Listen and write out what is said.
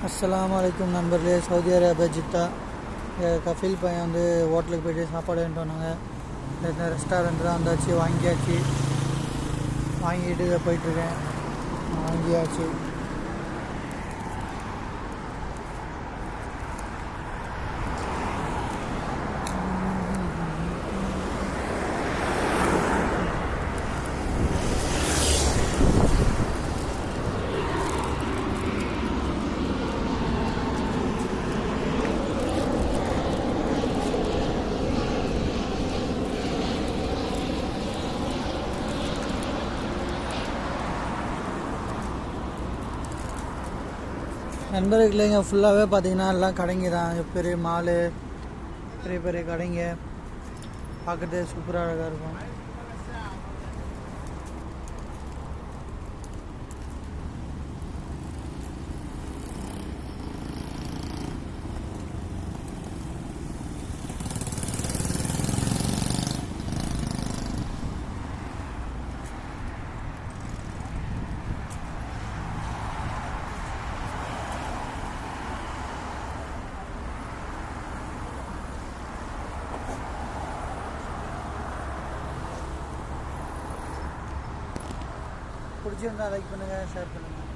அஸ்ஸலாமு அலைக்கும் நண்பர்களே. சவுதி அரேபியா ஜித்தா கஃபீல் பையன் வந்து ஹோட்டலுக்கு போய்ட்டு சாப்பாடு வாங்கிட்டு வந்தாங்க. இந்த ரெஸ்டாரண்ட் தான் வந்தாச்சு, வாங்கியாச்சு. வாங்கிட்டு இதை போயிட்டுருக்கேன். வாங்கியாச்சு. நண்பர்களே, இங்கே ஃபுல்லாகவே பார்த்தீங்கன்னா எல்லாம் கடைங்க தான். பெரிய மாலு, பெரிய பெரிய கடைங்க, பார்க்குறதே சூப்பராக அழகாக இருக்கும். பிடிச்சிருந்தா லைக் பண்ணுங்கள், ஷேர் பண்ணுங்கள்.